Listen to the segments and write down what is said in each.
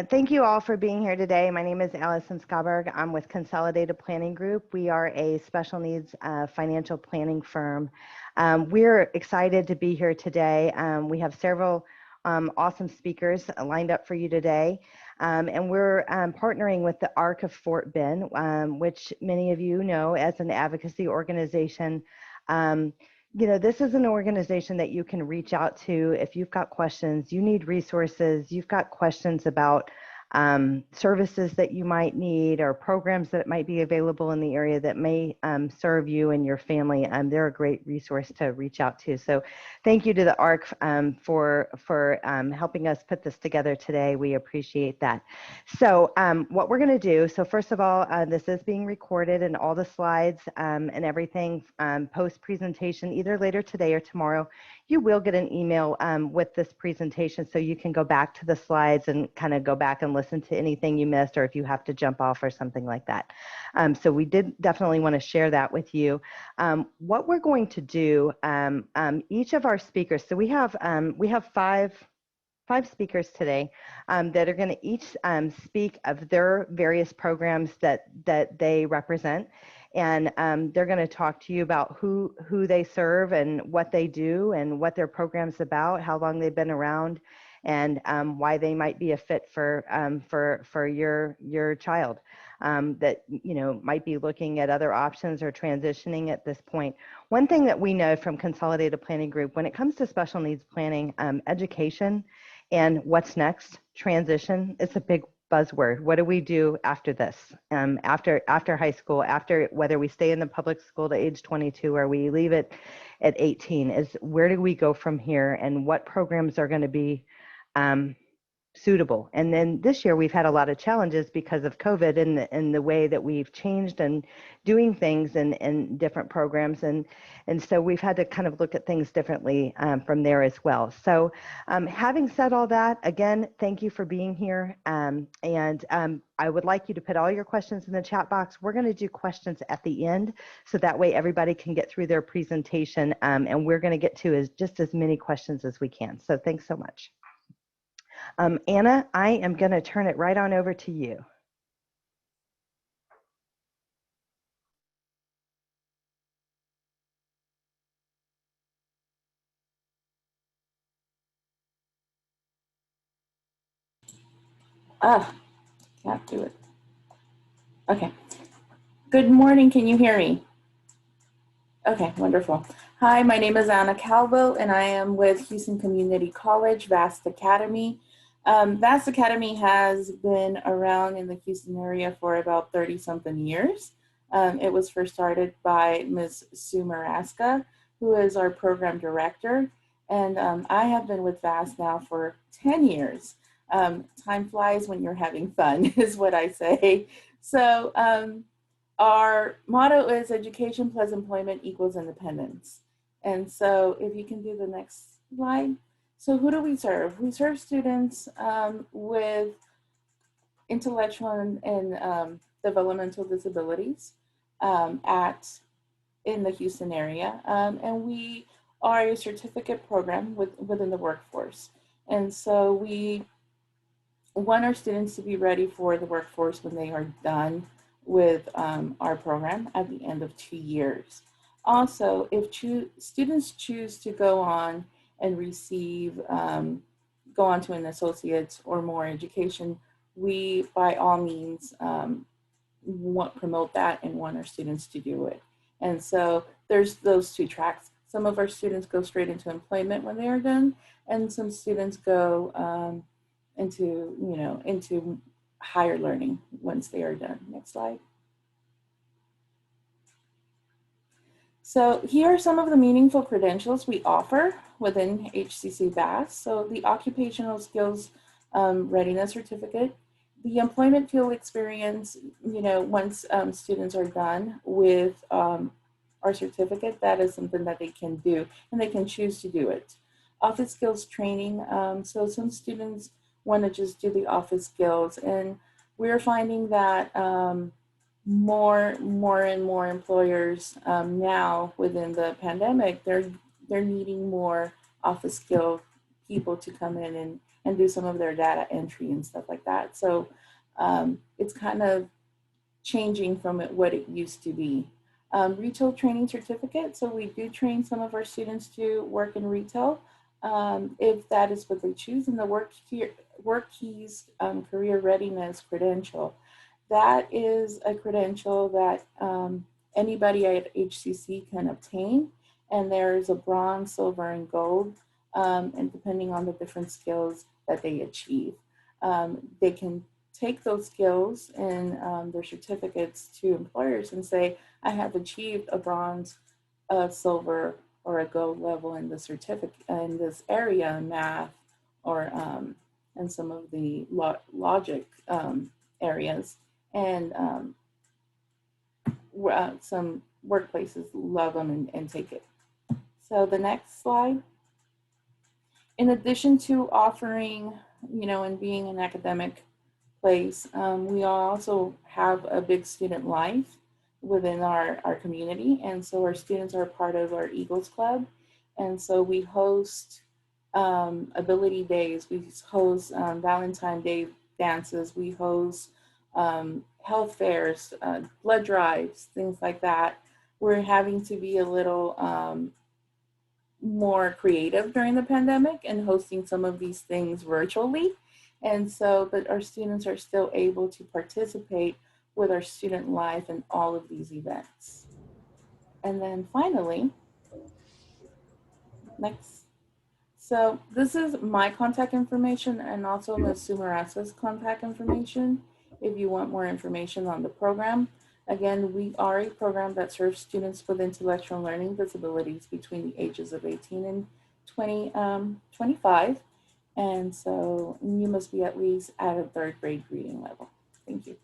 Thank you all for being here today. My name is Allison Skaberg. I'm with Consolidated Planning Group. We are a special needs financial planning firm. We're excited to be here today. We have several awesome speakers lined up for you today. And we're partnering with the ARC of Fort Bend, which many of you know as an advocacy organization. You know, this is an organization that you can reach out to if you've got questions, you need resources, you've got questions about services that you might need or programs that might be available in the area that may serve you and your family. They're a great resource to reach out to. So thank you to the ARC for helping us put this together today. We appreciate that. So what we're going to do, so first of all, this is being recorded and all the slides and everything post-presentation, either later today or tomorrow, you will get an email with this presentation so you can go back to the slides and kind of go back and listen to anything you missed or if you have to jump off or something like that. So we did definitely want to share that with you. What we're going to do, each of our speakers, so we have five speakers today that are going to each speak of their various programs that they represent. And they're going to talk to you about who they serve and what they do and what their program's about, how long they've been around, and why they might be a fit for your child that might be looking at other options or transitioning at this point. One thing that we know from Consolidated Planning Group, when it comes to special needs planning, education and what's next, transition, it's a big buzzword. What do we do after this? After high school, after whether we stay in the public school to age 22 or we leave it at 18, is where do we go from here and what programs are going to be suitable? And then this year we've had a lot of challenges because of COVID and the way that we've changed and doing things in different programs. And so we've had to kind of look at things differently from there as well. So having said all that, again, thank you for being here. And I would like you to put all your questions in the chat box. We're going to do questions at the end, so that way everybody can get through their presentation. And we're going to get to just as many questions as we can. So thanks so much. Anna, I am going to turn it right on over to you. Can't do it. Okay. Good morning. Can you hear me? Okay, wonderful. Hi, my name is Anna Calvo, and I am with Houston Community College, VAST Academy. VAST Academy has been around in the Houston area for about 30-something years. It was first started by Ms. Sue Maraska, who is our program director, and I have been with VAST now for 10 years. Time flies when you're having fun, is what I say. So our motto is education plus employment equals independence. And so if you can do the next slide. So who do we serve? We serve students with intellectual and developmental disabilities in the Houston area. And we are a certificate program within the workforce. And so we want our students to be ready for the workforce when they are done with our program at the end of 2 years. Also, if students choose to go on and receive, go on to an associate's or more education, we by all means promote that and want our students to do it. And so there's those two tracks. Some of our students go straight into employment when they are done, and some students go into higher learning once they are done. Next slide. So here are some of the meaningful credentials we offer within HCC VAST. So the Occupational Skills Readiness Certificate, the employment field experience, once students are done with our certificate, that is something that they can do and they can choose to do it. Office skills training, so some students want to just do the office skills, and we're finding that more and more employers now within the pandemic, they're needing more office skill people to come in and do some of their data entry and stuff like that. So it's kind of changing from what it used to be. Retail training certificate. So we do train some of our students to work in retail if that is what they choose. And the work keys career readiness credential. That is a credential that anybody at HCC can obtain. And there's a bronze, silver, and gold, and depending on the different skills that they achieve. They can take those skills and their certificates to employers and say, I have achieved a bronze, a silver, or a gold level in the certificate in this area in math or and some of the logic areas. And some workplaces love them and take it. So the next slide. In addition to offering, and being an academic place, we also have a big student life within our community. And so our students are part of our Eagles Club. And so we host ability days, we host Valentine's Day dances, we host health fairs, blood drives, things like that. We're having to be a little more creative during the pandemic and hosting some of these things virtually. And so, but our students are still able to participate with our student life and all of these events. And then finally, next. So this is my contact information and also Ms. Sumarasa's contact information if you want more information on the program. Again, we are a program that serves students with intellectual and learning disabilities between the ages of 18 and 25. And so you must be at least at a 3rd grade reading level. Thank you.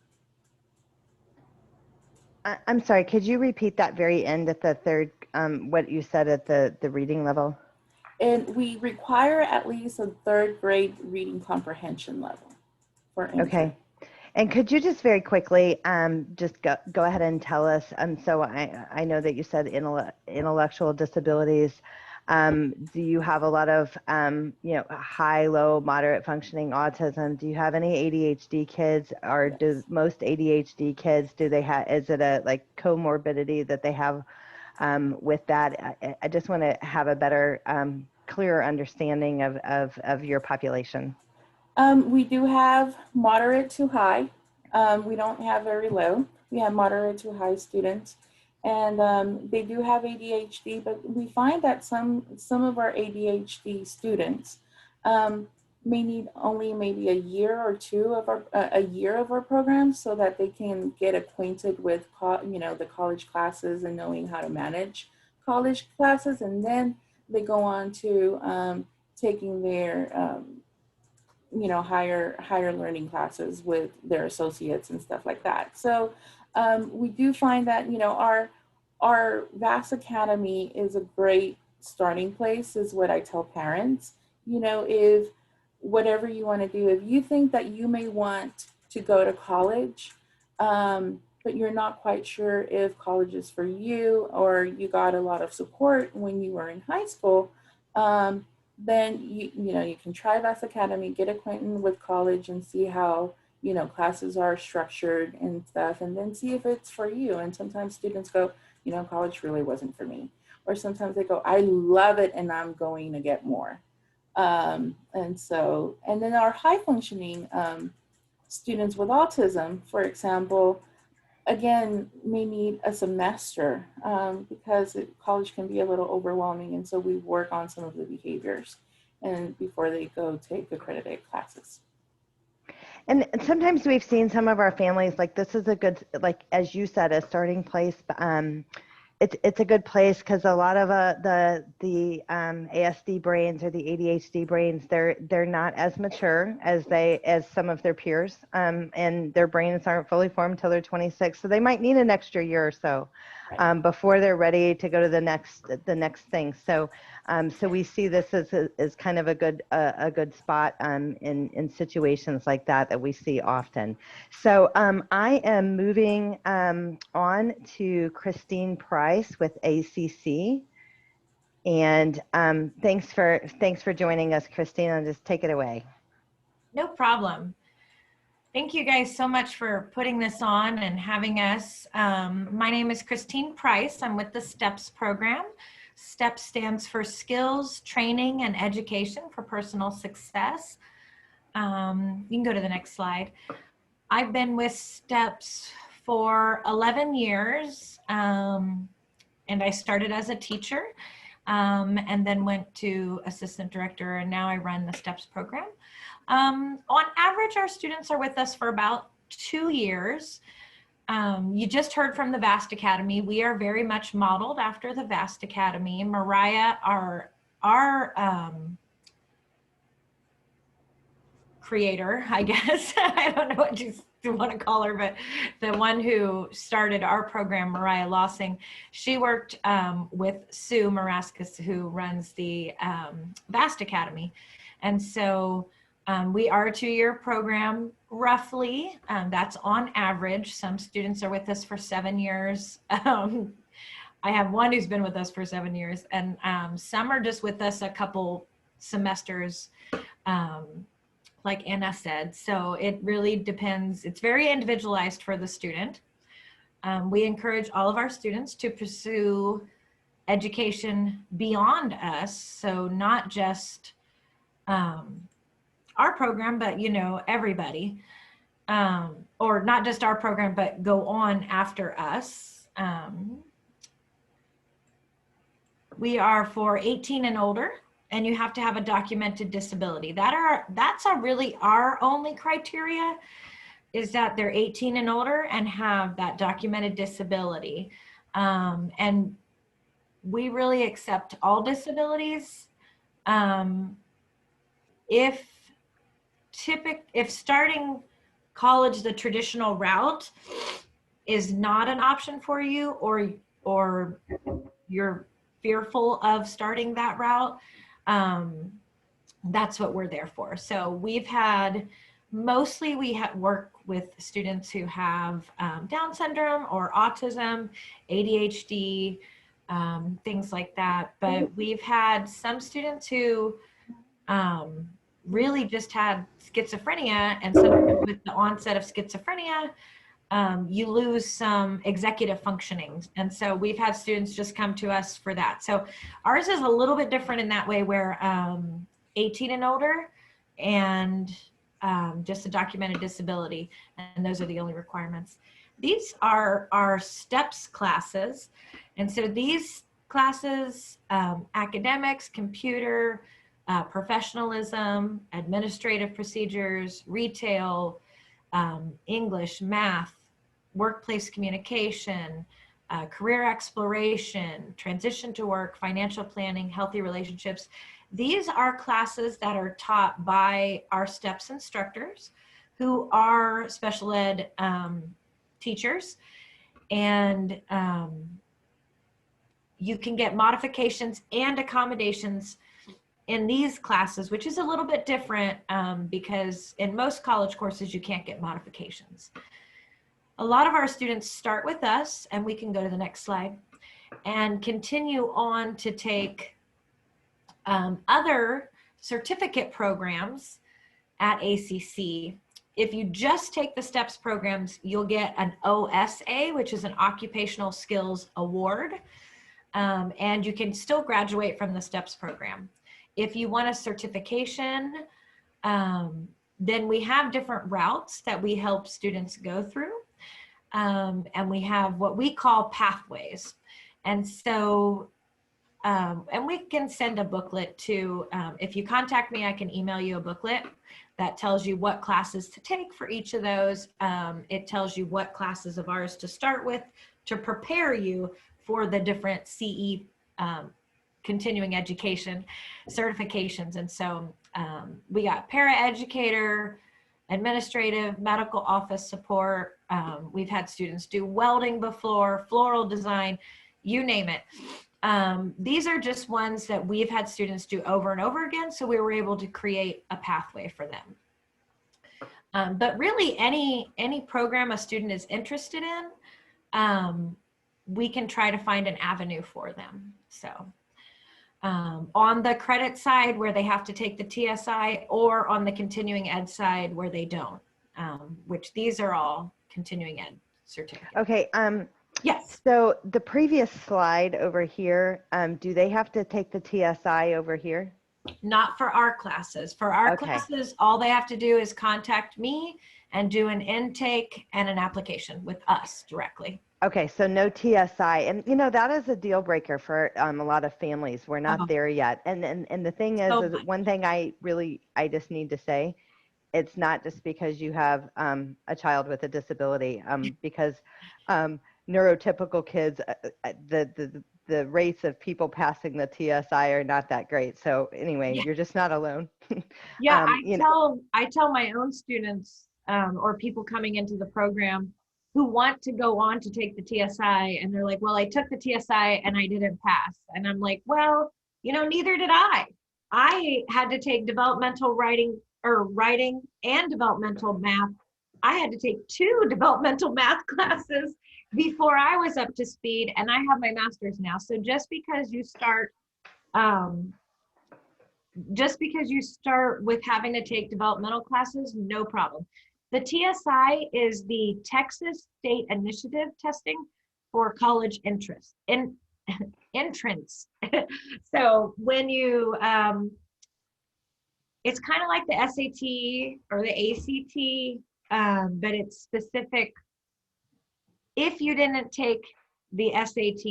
I'm sorry, could you repeat that very end at the third, what you said at the reading level? And we require at least a 3rd grade reading comprehension level for entry. Okay. And could you just very quickly just go ahead and tell us, so I know that you said intellectual disabilities. Do you have a lot of, high, low, moderate functioning autism? Do you have any ADHD kids, or Yes. do most ADHD kids, do they have, is it a like comorbidity that they have with that? I just want to have a better, clearer understanding of your population. We do have moderate to high. We don't have very low. We have moderate to high students. And they do have ADHD, but we find that some of our ADHD students may need only maybe a year or two of our program so that they can get acquainted with the college classes and knowing how to manage college classes, and then they go on to taking their higher learning classes with their associates and stuff like that. So we do find that, our vast academy is a great starting place, is what I tell parents. If whatever you want to do, if you think that you may want to go to college, but you're not quite sure if college is for you, or you got a lot of support when you were in high school, then you can try Vast Academy, get acquainted with college and see how classes are structured and stuff, and then see if it's for you. And sometimes students go, college really wasn't for me. Or sometimes they go, I love it and I'm going to get more. And then our high functioning students with autism, for example, again, may need a semester because college can be a little overwhelming. And so we work on some of the behaviors and before they go take accredited classes. And sometimes we've seen some of our families, like this is a good, like as you said, a starting place. It's a good place because a lot of the ASD brains or the ADHD brains, they're not as mature as some of their peers, and their brains aren't fully formed until they're 26. So they might need an extra year or so before they're ready to go to the next thing. So we see this as kind of a good spot in situations like that we see often. So I am moving on to Christine Price with ACC, and thanks for joining us, Christine. Just take it away. problem. Thank you guys so much for putting this on and having us. My name is Christine Price. I'm with the STEPS program. STEPS stands for Skills, Training, and Education for Personal Success. You can go to the next slide. I've been with STEPS for 11 years, and I started as a teacher and then went to assistant director, and now I run the STEPS program. On average, our students are with us for about 2 years. You just heard from the VAST Academy. We are very much modeled after the VAST Academy. Mariah, our creator, I guess. I don't know what you want to call her, but the one who started our program, Mariah Lossing, she worked with Sue Mouzakis, who runs the VAST Academy. And so we are a 2-year program, roughly. That's on average. Some students are with us for 7 years. I have one who's been with us for 7 years, and some are just with us a couple semesters, like Anna said. So it really depends. It's very individualized for the student. We encourage all of our students to pursue education beyond us. So not just our program, but everybody, or not just our program, but go on after us. We are for 18 and older, and you have to have a documented disability. That's really our only criteria, is that they're 18 and older and have that documented disability. And we really accept all disabilities. If starting college the traditional route is not an option for you, or you're fearful of starting that route, that's what we're there for. So we work with students who have Down syndrome or autism, ADHD, things like that. But we've had some students who really just had schizophrenia, and so with the onset of schizophrenia, you lose some executive functioning. And so we've had students just come to us for that. So ours is a little bit different in that way, where 18 and older and just a documented disability, and those are the only requirements. These are our STEPS classes. And so these classes, academics, computer, professionalism, administrative procedures, retail, English, math, workplace communication, career exploration, transition to work, financial planning, healthy relationships. These are classes that are taught by our STEPS instructors, who are special ed teachers. And you can get modifications and accommodations in these classes, which is a little bit different because in most college courses, you can't get modifications. A lot of our students start with us, and we can go to the next slide, and continue on to take other certificate programs at ACC. If you just take the STEPS programs, you'll get an OSA, which is an Occupational Skills Award, and you can still graduate from the STEPS program. If you want a certification, then we have different routes that we help students go through. And we have what we call pathways. And so, and we can send a booklet to, if you contact me, I can email you a booklet that tells you what classes to take for each of those. It tells you what classes of ours to start with to prepare you for the different CE continuing education certifications. And so we got paraeducator, administrative, medical office support. We've had students do welding before, floral design, you name it. These are just ones that we've had students do over and over again, so we were able to create a pathway for them. But really, any program a student is interested in, we can try to find an avenue for them. So on the credit side where they have to take the TSI, or on the continuing ed side where they don't, which these are all continuing ed certificates. Okay. Yes. So the previous slide over here, do they have to take the TSI over here? Not for our classes. For our Okay. classes, all they have to do is contact me and do an intake and an application with us directly. Okay, so no TSI, and you know that is a deal breaker for a lot of families. We're not there yet, and the thing is one thing I just need to say, it's not just because you have a child with a disability, because neurotypical kids, the rates of people passing the TSI are not that great. So anyway, you're just not alone. Yeah, I tell my own students or people coming into the program who want to go on to take the TSI, and they're like, well, I took the TSI and I didn't pass. And I'm like, well, you know, neither did I. I had to take developmental writing and developmental math. I had to take 2 developmental math classes before I was up to speed, and I have my master's now. So just because you start with having to take developmental classes, no problem. The TSI is the Texas State Initiative testing for college entrance. So when you, it's kind of like the SAT or the ACT, but it's specific. If you didn't take the SAT,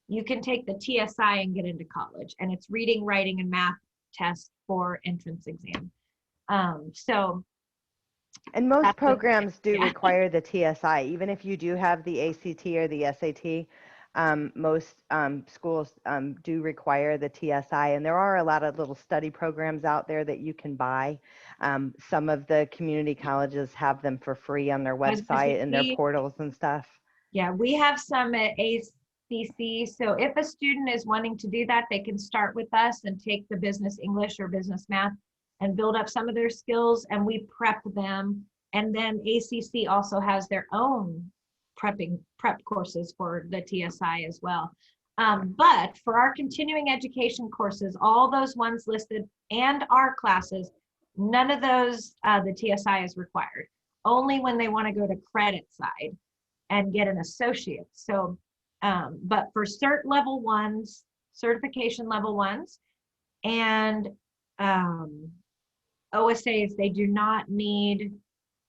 you can take the TSI and get into college, and it's reading, writing, and math test for entrance exam. And most programs do require the TSI, even if you do have the ACT or the SAT. Most schools do require the TSI, and there are a lot of little study programs out there that you can buy. Some of the community colleges have them for free on their website and their portals and stuff. Yeah, we have some at ACC. So if a student is wanting to do that, they can start with us and take the business English or business math and build up some of their skills, and we prep them. And then ACC also has their own prep courses for the TSI as well. But for our continuing education courses, all those ones listed and our classes, none of those, the TSI is required. Only when they want to go to credit side and get an associate. So, but for cert level ones, certification level ones, and OSAs, they do not need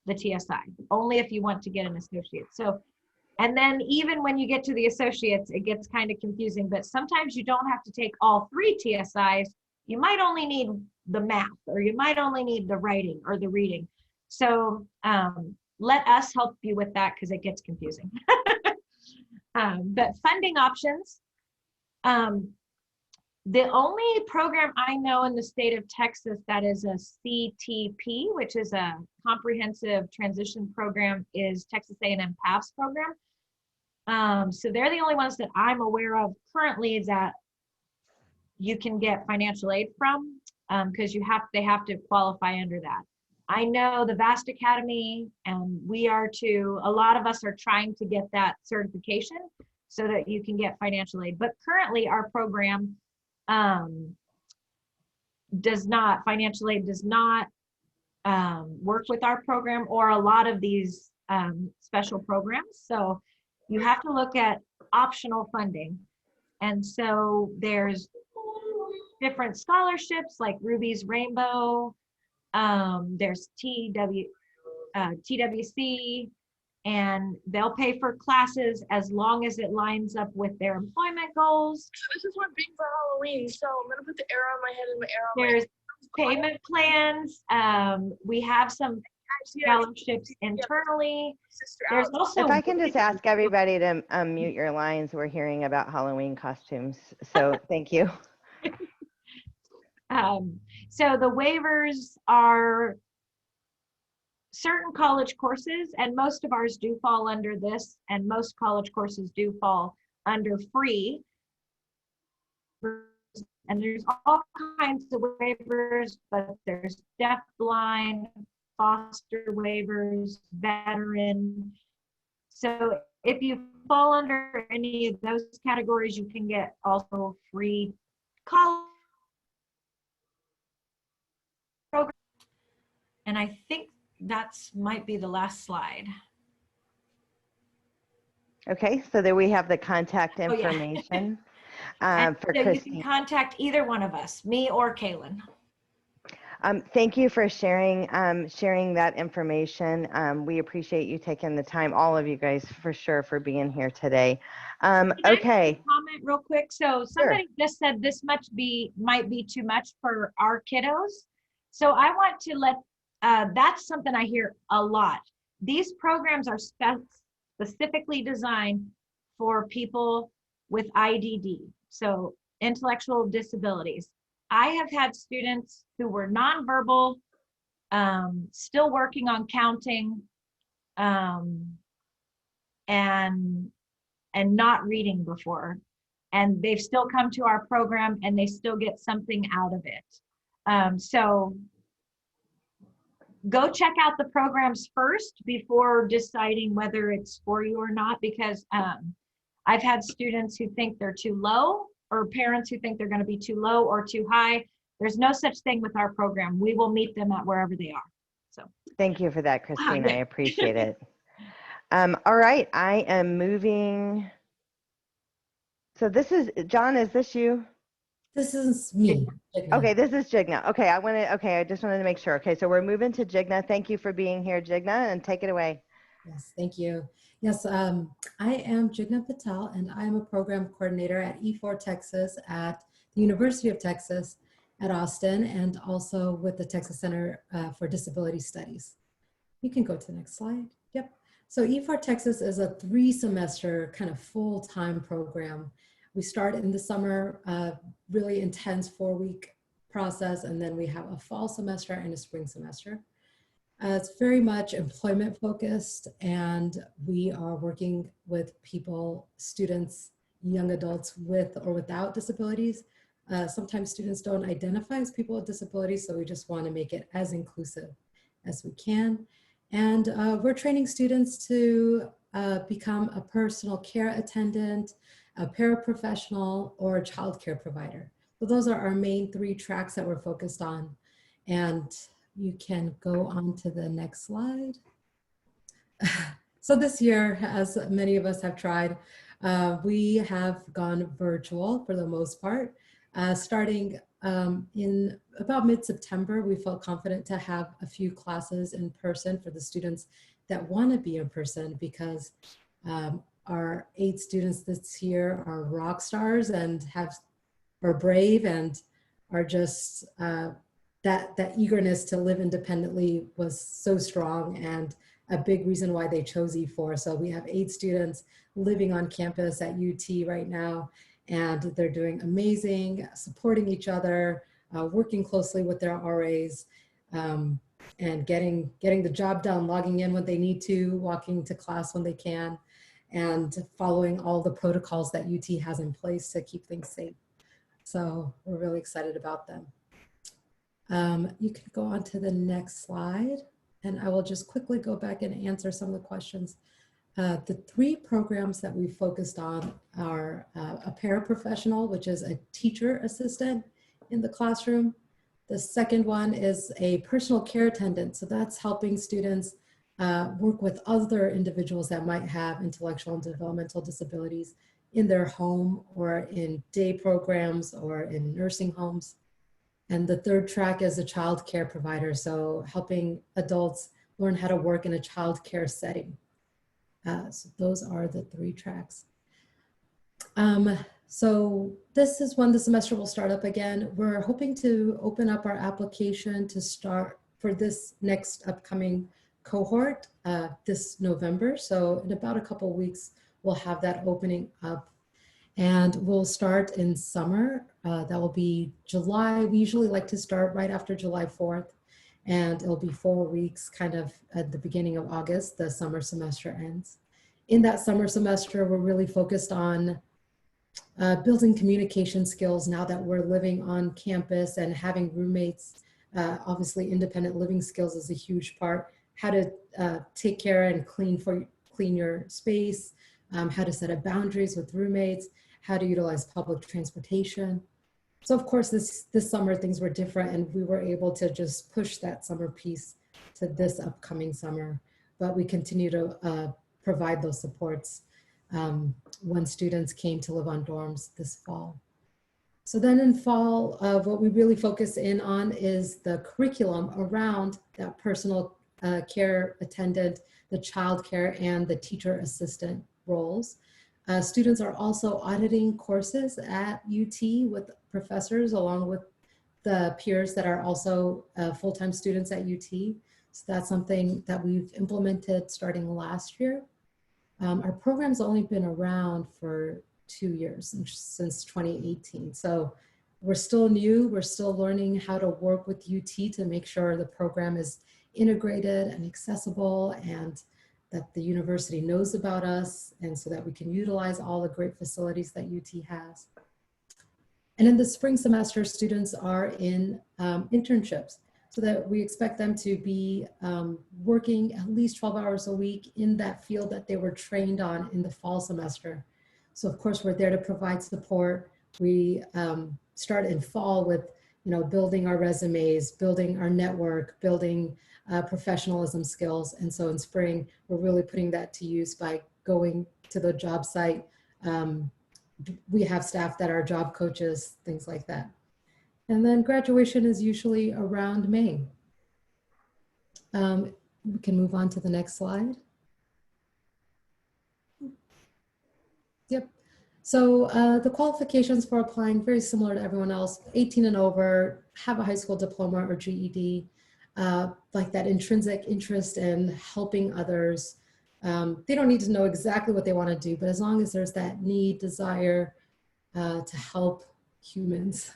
the TSI, only if you want to get an associate. So, and then even when you get to the associates, it gets kind of confusing, but sometimes you don't have to take all 3 TSIs. You might only need the math, or you might only need the writing or the reading. So let us help you with that, because it gets confusing. But funding options, the only program I know in the state of Texas that is a CTP, which is a comprehensive transition program, is Texas A&M PAFS program. So they're the only ones that I'm aware of currently that you can get financial aid from, because they have to qualify under that. I know the Vast Academy, and we are too, a lot of us are trying to get that certification so that you can get financial aid. But currently our program financial aid does not work with our program or a lot of these special programs. So you have to look at optional funding. And so there's different scholarships like Ruby's Rainbow, there's TWC, and they'll pay for classes as long as it lines up with their employment goals. This is what being for Halloween, so I'm gonna put the arrow on my head and the arrow on There's payment plans. We have some scholarships internally. There's also, if I can just ask everybody to mute your lines, we're hearing about Halloween costumes, so thank you. So the waivers are certain college courses, and most of ours do fall under this, and most college courses do fall under free. And there's all kinds of waivers, but there's deaf, blind, foster waivers, veteran. So if you fall under any of those categories, you can get also free college program. And I think that's might be the last slide. Okay, so there we have the contact Oh, yeah. information And for so you Christine. can contact either one of us, me or Kaylin. Thank you for sharing sharing that information. We appreciate you taking the time, all of you guys, for sure, for being here today. Can I Okay. make a comment real quick? So somebody just said this might be too much for our kiddos. So I want to let, that's something I hear a lot. These programs are specifically designed for people with IDD, so intellectual disabilities. I have had students who were nonverbal, still working on counting, and not reading before. And they've still come to our program and they still get something out of it. So go check out the programs first before deciding whether it's for you or not, because I've had students who think they're too low, or parents who think they're going to be too low or too high. There's no such thing with our program. We will meet them at wherever they are. So Thank you for that, Christine. yeah. I appreciate it. All right, I am moving. So this is, John, is this you? This is me. Jigna. Okay, this is Jigna. Okay, I just wanted to make sure. Okay, so we're moving to Jigna. Thank you for being here, Jigna, and take it away. Yes, thank you. Yes, I am Jigna Patel, and I am a program coordinator at E4 Texas at the University of Texas at Austin, and also with the Texas Center for Disability Studies. You can go to the next slide. Yep. So E4 Texas is a 3-semester kind of full-time program. We start in the summer, really intense 4-week process, and then we have a fall semester and a spring semester. It's very much employment focused, and we are working with people, students, young adults with or without disabilities. Sometimes students don't identify as people with disabilities, so we just want to make it as inclusive as we can. And we're training students to become a personal care attendant, a paraprofessional, or a child care provider. So those are our main 3 tracks that we're focused on. And you can go on to the next slide. So this year, as many of us have tried, we have gone virtual for the most part. Starting in about mid-September, we felt confident to have a few classes in person for the students that want to be in person, because our 8 students this year are rock stars and are brave and are just that eagerness to live independently was so strong, and a big reason why they chose E4. So we have 8 students living on campus at UT right now, and they're doing amazing, supporting each other, working closely with their RAs, and getting the job done, logging in when they need to, walking to class when they can, and following all the protocols that UT has in place to keep things safe. So we're really excited about them. You can go on to the next slide, and I will just quickly go back and answer some of the questions. The 3 programs that we focused on are a paraprofessional, which is a teacher assistant in the classroom. The second one is a personal care attendant. So that's helping students work with other individuals that might have intellectual and developmental disabilities in their home, or in day programs, or in nursing homes. And the third track is a child care provider, so helping adults learn how to work in a child care setting. So those are the 3 tracks. So this is when the semester will start up again. We're hoping to open up our application to start for this next upcoming cohort this November. So in about a couple of weeks, we'll have that opening up. And we'll start in summer. That will be July. We usually like to start right after July 4th. And it'll be 4 weeks, kind of at the beginning of August, the summer semester ends. In that summer semester, we're really focused on building communication skills now that we're living on campus and having roommates. Obviously, independent living skills is a huge part. How to take care and clean your space, how to set up boundaries with roommates, how to utilize public transportation. So of course, this summer things were different, and we were able to just push that summer piece to this upcoming summer. But we continue to provide those supports when students came to live on dorms this fall. So then in fall, what we really focus in on is the curriculum around that personal care attendant, the child care, and the teacher assistant roles. Students are also auditing courses at UT with professors, along with the peers that are also full-time students at UT. So that's something that we've implemented starting last year. Our program's only been around for 2 years, since 2018. So we're still new, we're still learning how to work with UT to make sure the program is integrated and accessible, and that the university knows about us, and so that we can utilize all the great facilities that UT has. And in the spring semester, students are in internships, so that we expect them to be working at least 12 hours a week in that field that they were trained on in the fall semester. So of course, we're there to provide support. We start in fall with, building our resumes, building our network, building professionalism skills. And so in spring, we're really putting that to use by going to the job site. We have staff that are job coaches, things like that. And then graduation is usually around May. We can move on to the next slide. Yep. So the qualifications for applying, very similar to everyone else: 18 and over, have a high school diploma or GED, like that intrinsic interest in helping others. They don't need to know exactly what they want to do, but as long as there's that need, desire to help humans,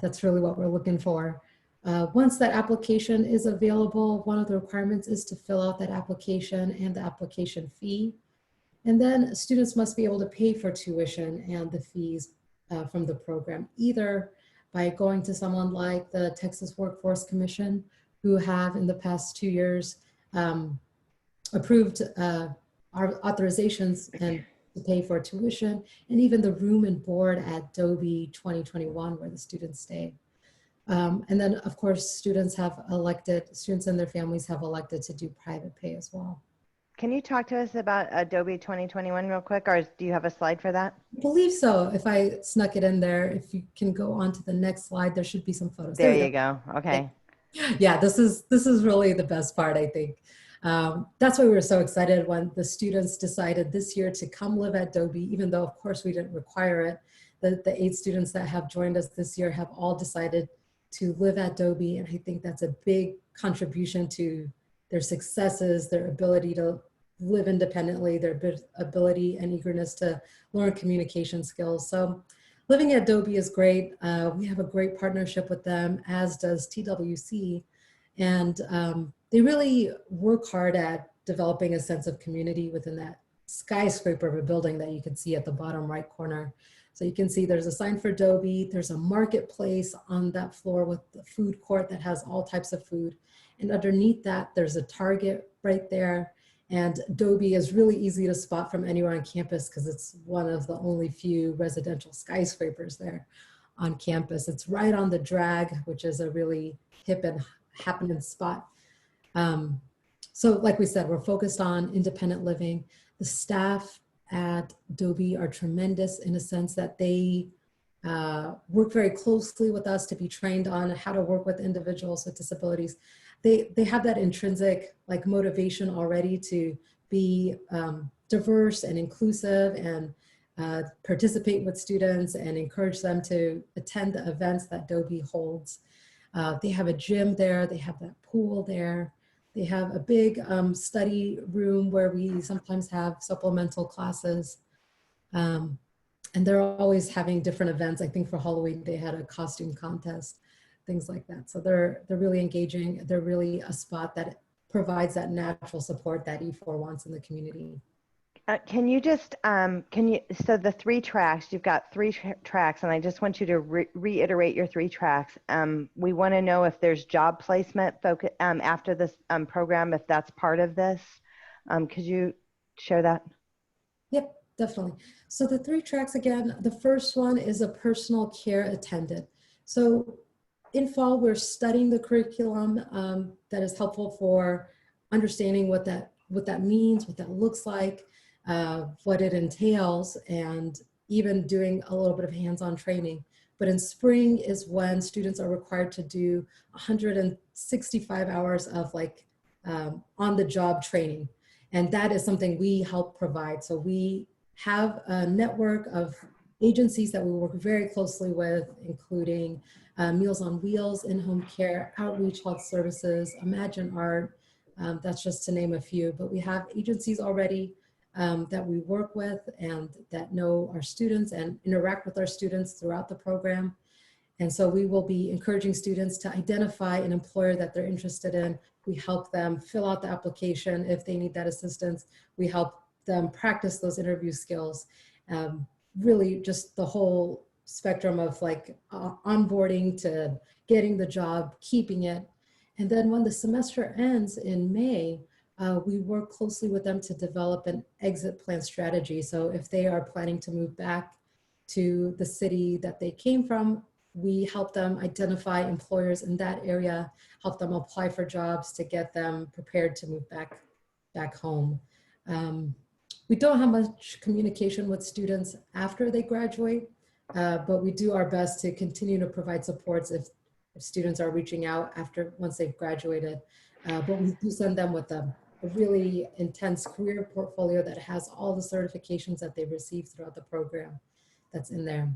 that's really what we're looking for. Once that application is available, one of the requirements is to fill out that application and the application fee. And then students must be able to pay for tuition and the fees from the program, either by going to someone like the Texas Workforce Commission, who have in the past 2 years approved our authorizations and to pay for tuition, and even the room and board at Dobie 2021, where the students stay. And then of course, students and their families have elected to do private pay as well. Can you talk to us about Adobe 2021 real quick, or do you have a slide for that? I believe so. If I snuck it in there, if you can go on to the next slide, there should be some photos. There you go. Okay. Yeah, this is really the best part, I think. That's why we were so excited when the students decided this year to come live at Dobie, even though of course we didn't require it. The 8 students that have joined us this year have all decided to live at Dobie, and I think that's a big contribution to their successes, their ability to live independently, their ability and eagerness to learn communication skills. So living at Dobie is great. We have a great partnership with them, as does TWC. And they really work hard at developing a sense of community within that skyscraper of a building that you can see at the bottom right corner. So you can see there's a sign for Dobie. There's a marketplace on that floor with the food court that has all types of food. And underneath that, there's a Target right there. And Dobie is really easy to spot from anywhere on campus because it's one of the only few residential skyscrapers there on campus. It's right on the drag, which is a really hip and happening spot. So like we said, we're focused on independent living. The staff at Dobie are tremendous in a sense that they work very closely with us to be trained on how to work with individuals with disabilities. They have that intrinsic motivation already to be diverse and inclusive and participate with students and encourage them to attend the events that Dobie holds. They have a gym there, they have that pool there. They have a big study room where we sometimes have supplemental classes. And they're always having different events. I think for Halloween, they had a costume contest, things like that. So they're really engaging. They're really a spot that provides that natural support that E4 wants in the community. Can you just, so the 3 tracks, you've got 3 tracks, and I just want you to reiterate your 3 tracks. We want to know if there's job placement after this program, if that's part of this. Could you share that? Yep. Definitely. So the 3 tracks again, the first one is a personal care attendant. So in fall, we're studying the curriculum that is helpful for understanding what that means, what that looks like, what it entails, and even doing a little bit of hands-on training. But in spring is when students are required to do 165 hours of like on-the-job training. And that is something we help provide. So we have a network of agencies that we work very closely with, including Meals on Wheels, in-home care, outreach health services, Imagine Art. That's just to name a few, but we have agencies already that we work with and that know our students and interact with our students throughout the program. And so we will be encouraging students to identify an employer that they're interested in. We help them fill out the application if they need that assistance. We help them practice those interview skills. Really just the whole spectrum of like onboarding to getting the job, keeping it. And then when the semester ends in May, we work closely with them to develop an exit plan strategy. So if they are planning to move back to the city that they came from, we help them identify employers in that area, help them apply for jobs to get them prepared to move back home. We don't have much communication with students after they graduate, but we do our best to continue to provide supports if students are reaching out once they've graduated. But we do send them with a really intense career portfolio that has all the certifications that they've received throughout the program that's in there.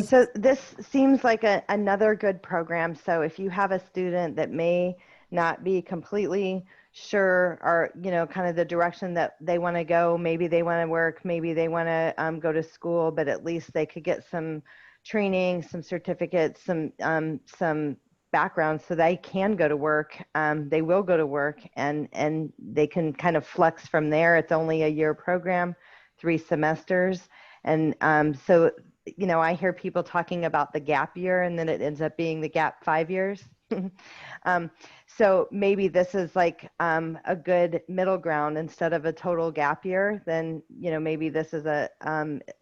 So this seems like another good program. So if you have a student that may not be completely sure or, you know, kind of the direction that they want to go, maybe they want to work, maybe they want to go to school, but at least they could get some training, some certificates, some background so they can go to work. They will go to work and they can kind of flex from there. It's only a year program, 3 semesters. And so, you know, I hear people talking about the gap year and then it ends up being the gap 5 years. So maybe this is like a good middle ground instead of a total gap year. Then, you know, maybe this is a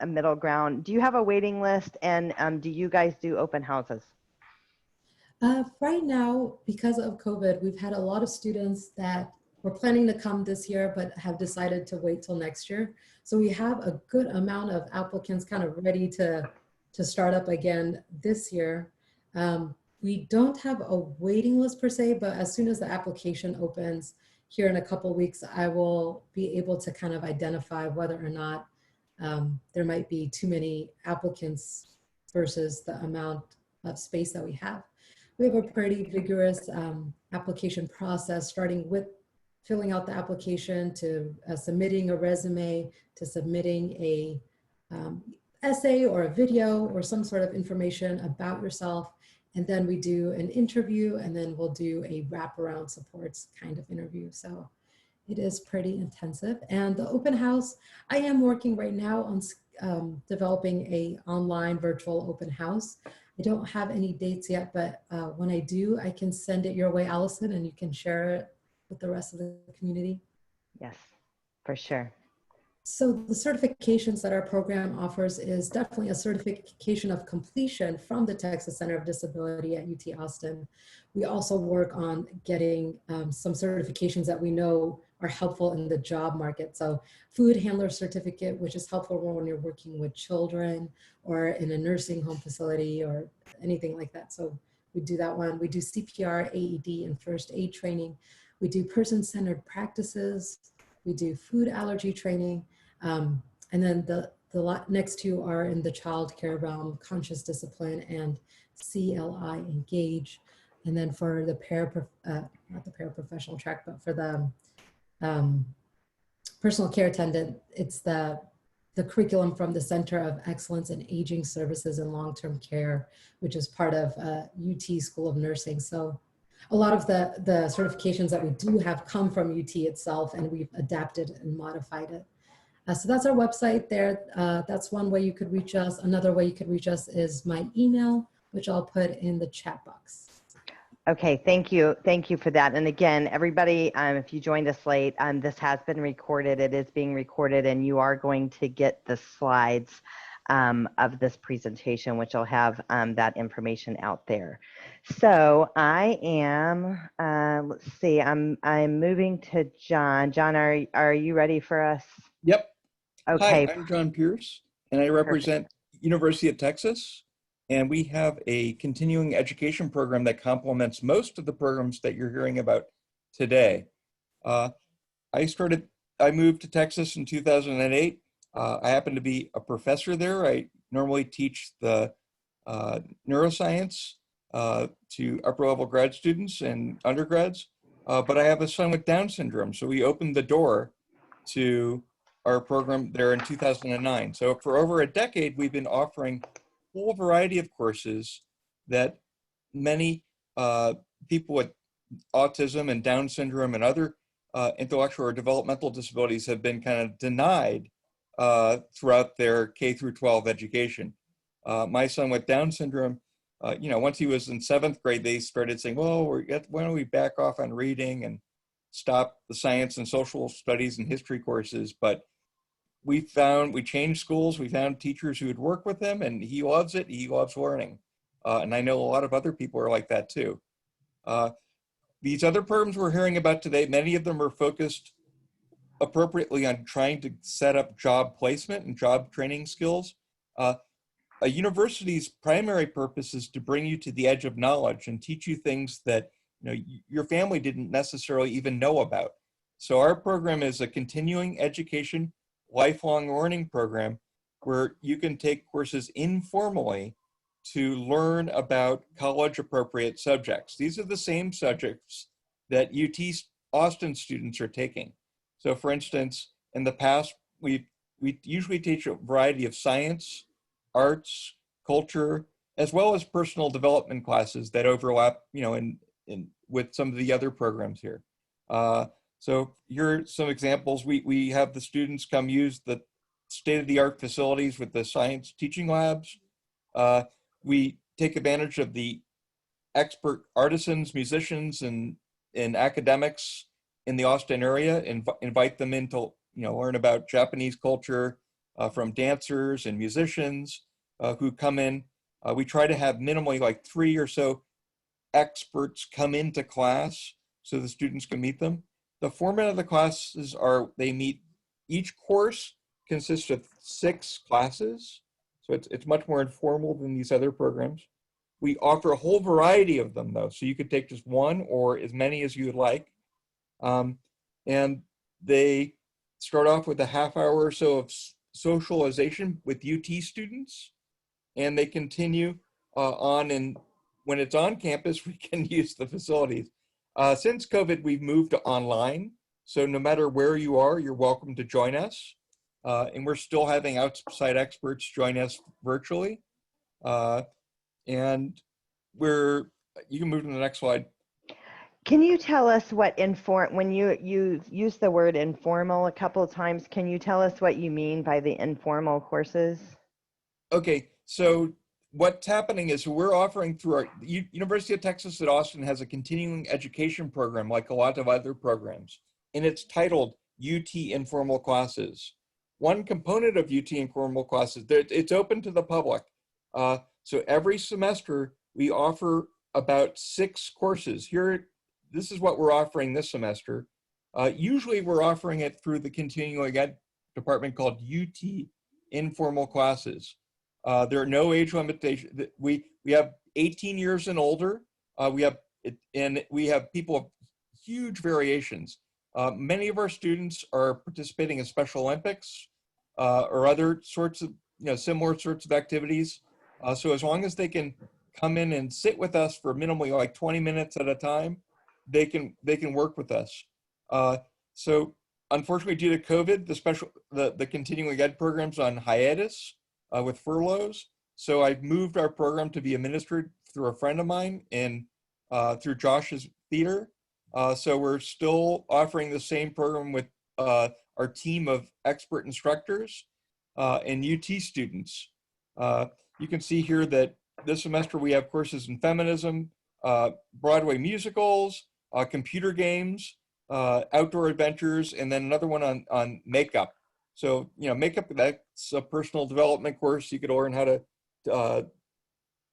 middle ground. Do you have a waiting list, and do you guys do open houses? Right now, because of COVID, we've had a lot of students that were planning to come this year, but have decided to wait till next year. So we have a good amount of applicants kind of ready to start up again this year. We don't have a waiting list per se, but as soon as the application opens here in a couple weeks, I will be able to kind of identify whether or not there might be too many applicants versus the amount of space that we have. We have a pretty vigorous application process, starting with filling out the application to submitting a resume, to submitting a essay or a video or some sort of information about yourself. And then we do an interview, and then we'll do a wraparound supports kind of interview. So it is pretty intensive. And the open house, I am working right now on developing a online virtual open house. I don't have any dates yet, but when I do, I can send it your way, Allison, and you can share it with the rest of the community. Yes, for sure. So the certifications that our program offers is definitely a certification of completion from the Texas Center of Disability at UT Austin. We also work on getting some certifications that we know are helpful in the job market. So food handler certificate, which is helpful when you're working with children or in a nursing home facility or anything like that. So we do that one. We do CPR, AED, and first aid training. We do person-centered practices. We do food allergy training. And then the next 2 are in the child care realm, conscious discipline and CLI engage. And then for the not the paraprofessional track, but for the personal care attendant, it's the curriculum from the Center of Excellence in Aging Services and Long-Term Care, which is part of UT School of Nursing. So a lot of the certifications that we do have come from UT itself, and we've adapted and modified it. So that's our website there. That's one way you could reach us. Another way you could reach us is my email, which I'll put in the chat box. Okay, thank you. Thank you for that. And again, everybody, if you joined us late, this has been recorded. It is being recorded, and you are going to get the slides of this presentation, which will have that information out there. So I am, let's see, I'm moving to John. John, are you ready for us? Yep. Okay. Hi, I'm John Pierce, and I represent University of Texas. And we have a continuing education program that complements most of the programs that you're hearing about today. I moved to Texas in 2008. I happen to be a professor there. I normally teach the neuroscience to upper level grad students and undergrads, but I have a son with Down syndrome. So we opened the door to our program there in 2009. So for over a decade, we've been offering a whole variety of courses that many people with autism and Down syndrome and other intellectual or developmental disabilities have been kind of denied throughout their K through 12 education. My son with Down syndrome, once he was in 7th grade, they started saying, well, why don't we back off on reading and stop the science and social studies and history courses? But we changed schools, we found teachers who would work with him, and he loves it, he loves learning. And I know a lot of other people are like that too. These other programs we're hearing about today, many of them are focused appropriately on trying to set up job placement and job training skills. A university's primary purpose is to bring you to the edge of knowledge and teach you things that your family didn't necessarily even know about. So our program is a continuing education, lifelong learning program where you can take courses informally to learn about college appropriate subjects. These are the same subjects that UT Austin students are taking. So for instance, in the past, we usually teach a variety of science, arts, culture, as well as personal development classes that overlap, with some of the other programs here. So here are some examples. We have the students come use the state-of-the-art facilities with the science teaching labs. We take advantage of the expert artisans, musicians, and academics in the Austin area, and invite them in to learn about Japanese culture from dancers and musicians who come in. We try to have minimally like 3 or so experts come into class so the students can meet them. The format of the classes are each course consists of 6 classes. So it's much more informal than these other programs. We offer a whole variety of them though. So you could take just one or as many as you would like. And they start off with a half hour or so of socialization with UT students. And they continue on, and when it's on campus, we can use the facilities. Since COVID, we've moved to online. So no matter where you are, you're welcome to join us. And we're still having outside experts join us virtually. And you can move to the next slide. Can you tell us what when you use the word informal a couple of times, can you tell us what you mean by the informal courses? Okay, so what's happening is we're offering through our University of Texas at Austin has a continuing education program like a lot of other programs, and it's titled UT Informal Classes. One component of UT Informal Classes, it's open to the public. So every semester we offer about 6 courses. This is what we're offering this semester. Usually we're offering it through the continuing ed department called UT Informal Classes. There are no age limitations. We have 18 years and older. We have people of huge variations. Many of our students are participating in Special Olympics or other sorts of similar sorts of activities. So as long as they can come in and sit with us for minimally like 20 minutes at a time, they can work with us. So unfortunately, due to COVID, the continuing ed program's on hiatus with furloughs. So I've moved our program to be administered through a friend of mine and through Josh's theater. So we're still offering the same program with our team of expert instructors and UT students. You can see here that this semester we have courses in feminism, Broadway musicals, computer games, outdoor adventures, and then another one on makeup. So, makeup, that's a personal development course. You could learn how to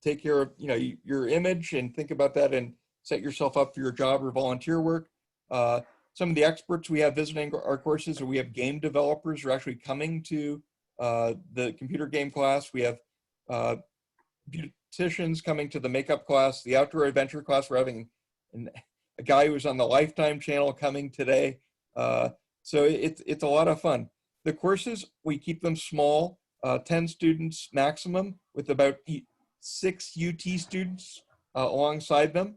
take care of, your image and think about that and set yourself up for your job or volunteer work. Some of the experts we have visiting our courses, or we have game developers who are actually coming to the computer game class. We have beauticians coming to the makeup class, the outdoor adventure class. We're having a guy who was on the Lifetime channel coming today. So it's a lot of fun. The courses, we keep them small, 10 students maximum, with about 6 UT students alongside them.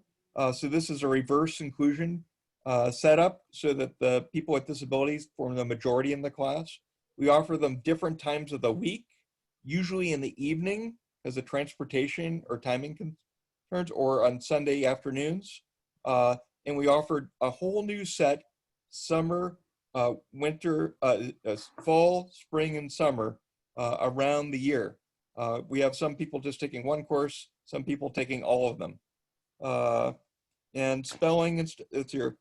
So this is a reverse inclusion setup, so that the people with disabilities form the majority in the class. We offer them different times of the week, usually in the evening because of transportation or timing concerns, or on Sunday afternoons. And we offered a whole new set, summer, winter, fall, spring, and summer around the year. We have some people just taking one course, some people taking all of them. And spelling, it's here.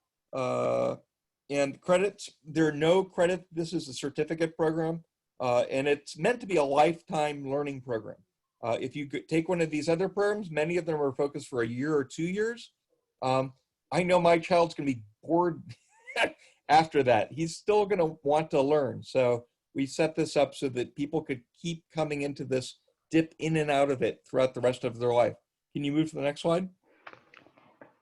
And credits, there are no credit. This is a certificate program, and it's meant to be a lifetime learning program. If you could take one of these other programs, many of them are focused for a year or 2 years. I know my child's gonna be bored after that. He's still gonna want to learn. So we set this up so that people could keep coming into this, dip in and out of it throughout the rest of their life. Can you move to the next slide?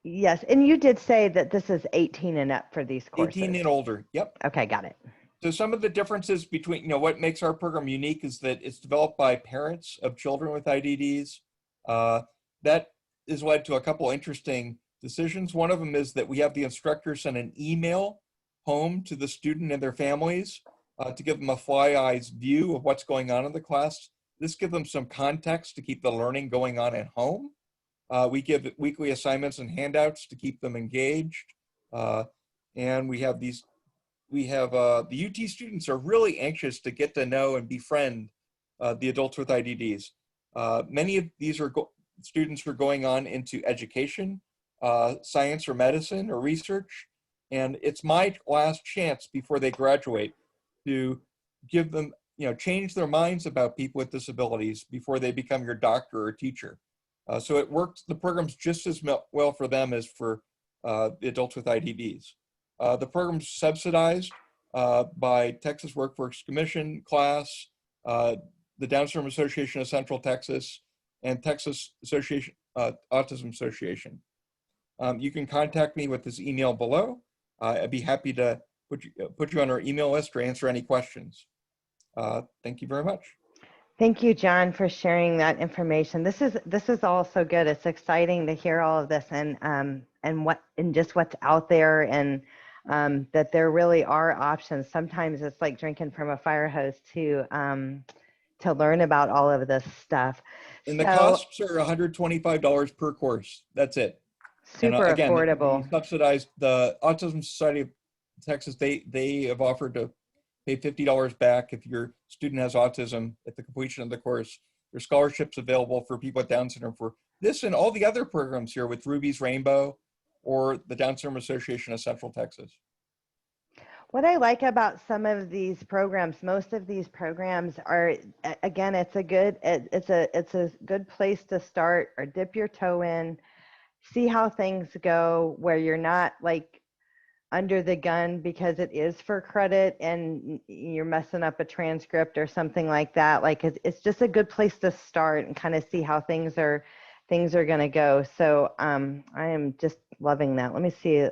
Yes, and you did say that this is 18 and up for these courses. 18 and older, yep. Okay, got it. So some of the differences between, what makes our program unique is that it's developed by parents of children with IDDs. That has led to a couple interesting decisions. One of them is that we have the instructor send an email home to the student and their families to give them a fly eyes view of what's going on in the class. This gives them some context to keep the learning going on at home. We give weekly assignments and handouts to keep them engaged. And we have the UT students are really anxious to get to know and befriend the adults with IDDs. Many of these students are going on into education, science or medicine or research. And it's my last chance before they graduate to give them, change their minds about people with disabilities before they become your doctor or teacher. So it works, the program's just as well for them as for the adults with IDDs. The program's subsidized by Texas Workforce Commission, CLASS, the Down Syndrome Association of Central Texas, and Texas Association, Autism Association. You can contact me with this email below. I'd be happy to put you on our email list or answer any questions. Thank you very much. Thank you, John, for sharing that information. This is all so good. It's exciting to hear all of this and just what's out there, and that there really are options. Sometimes it's like drinking from a fire hose to learn about all of this stuff. And the costs are $125 per course. That's it. Super and, again, affordable. We subsidized the Autism Society of Texas. They have offered to pay $50 back if your student has autism at the completion of the course. There's scholarships available for people with Down syndrome for this and all the other programs here with Ruby's Rainbow or the Down Syndrome Association of Central Texas. What I like about some of these programs, most of these programs are, again, it's a good place to start or dip your toe in, see how things go, where you're not like under the gun because it is for credit and you're messing up a transcript or something like that. Like it's just a good place to start and kind of see how things are going to go. So I am just loving that. Let me see.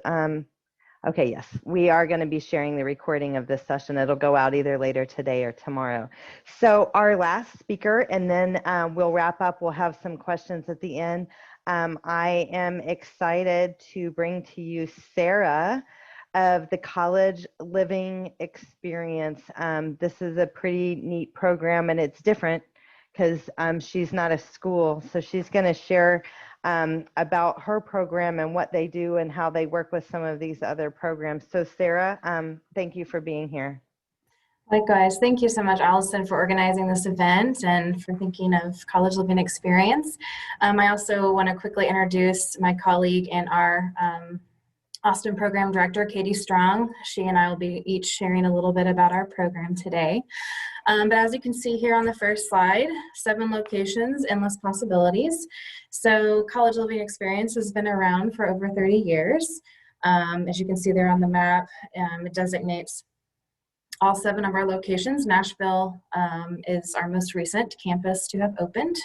Okay, yes, we are going to be sharing the recording of this session. It'll go out either later today or tomorrow. So our last speaker, and then we'll wrap up. We'll have some questions at the end. I am excited to bring to you Sara of the College Living Experience. This is a pretty neat program, and it's different because she's not a school. So she's going to share about her program and what they do and how they work with some of these other programs. So Sara, thank you for being here. Likewise, thank you so much, Allison, for organizing this event and for thinking of college living experience. I also want to quickly introduce my colleague and our Austin Program Director, Katie Strong. She and I will be each sharing a little bit about our program today. But as you can see here on the first slide, 7 locations, endless possibilities. So college living experience has been around for over 30 years. As you can see there on the map, it designates all 7 of our locations. Nashville is our most recent campus to have opened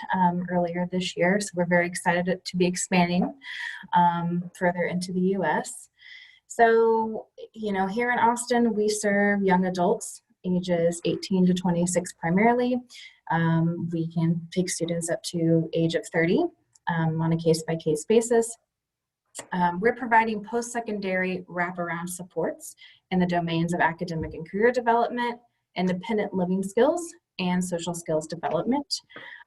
earlier this year. So we're very excited to be expanding further into the US. So, here in Austin, we serve young adults ages 18 to 26 primarily. We can take students up to age of 30 on a case-by-case basis. We're providing post-secondary wraparound supports in the domains of academic and career development, independent living skills, and social skills development.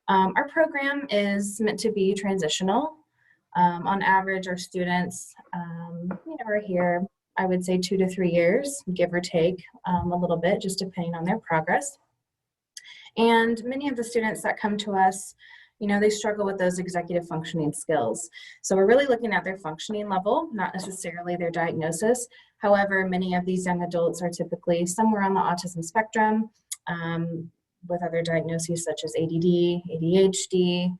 Our program is meant to be transitional. On average, our students are here, I would say 2 to 3 years, give or take a little bit, just depending on their progress. And many of the students that come to us, they struggle with those executive functioning skills. So we're really looking at their functioning level, not necessarily their diagnosis. However, many of these young adults are typically somewhere on the autism spectrum with other diagnoses such as ADD, ADHD,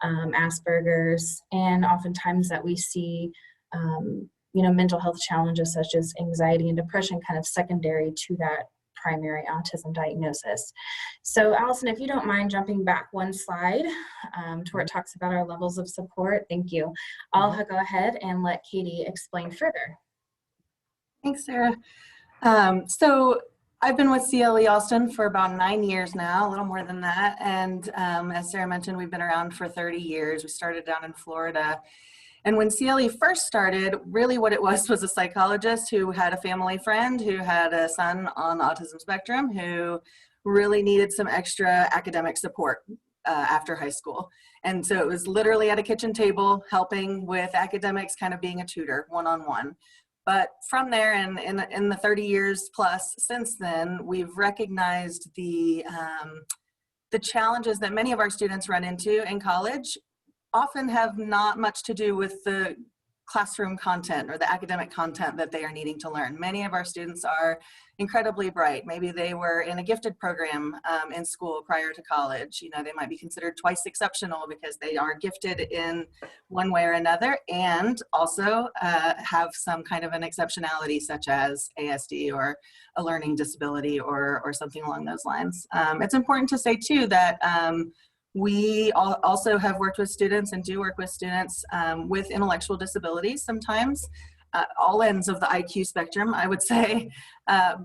Asperger's, and oftentimes that we see, mental health challenges such as anxiety and depression kind of secondary to that primary autism diagnosis. So Allison, if you don't mind jumping back one slide to where it talks about our levels of support, thank you. I'll go ahead and let Katie explain further. Thanks, Sarah. So I've been with CLE Austin for about 9 years now, a little more than that. And as Sarah mentioned, we've been around for 30 years. We started down in Florida. And when CLE first started, really what it was a psychologist who had a family friend who had a son on the autism spectrum who really needed some extra academic support after high school. And so it was literally at a kitchen table helping with academics, kind of being a tutor one-on-one. But from there, and in the 30 years plus since then, we've recognized the challenges that many of our students run into in college often have not much to do with the classroom content or the academic content that they are needing to learn. Many of our students are incredibly bright. Maybe they were in a gifted program in school prior to college. They might be considered twice exceptional because they are gifted in one way or another, and also have some kind of an exceptionality such as ASD or a learning disability or something along those lines. It's important to say too that we also have worked with students and do work with students with intellectual disabilities sometimes, all ends of the IQ spectrum, I would say,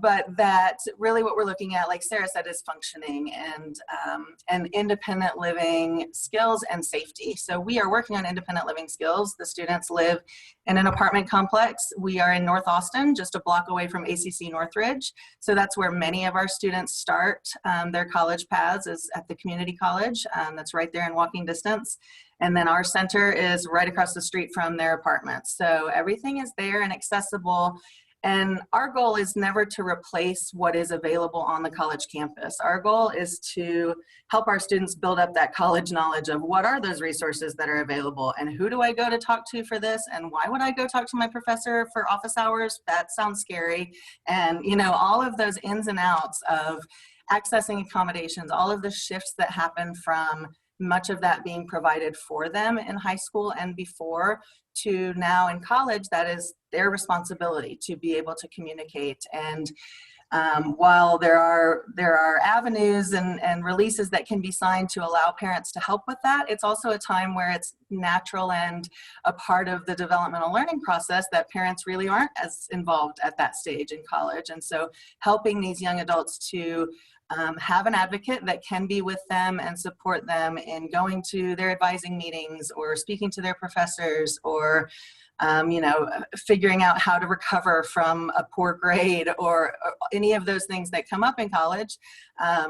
but that really what we're looking at, like Sarah said, is functioning and independent living skills and safety. So we are working on independent living skills. The students live in an apartment complex. We are in North Austin, just a block away from ACC Northridge. So that's where many of our students start their college paths, is at the community college. That's right there in walking distance. And then our center is right across the street from their apartments. So everything is there and accessible. And our goal is never to replace what is available on the college campus. Our goal is to help our students build up that college knowledge of what are those resources that are available, and who do I go to talk to for this, and why would I go talk to my professor for office hours? That sounds scary. And all of those ins and outs of accessing accommodations, all of the shifts that happen from much of that being provided for them in high school and before to now in college, that is their responsibility to be able to communicate. And while there are avenues and releases that can be signed to allow parents to help with that, it's also a time where it's natural and a part of the developmental learning process that parents really aren't as involved at that stage in college. And so helping these young adults to have an advocate that can be with them and support them in going to their advising meetings or speaking to their professors or figuring out how to recover from a poor grade or any of those things that come up in college,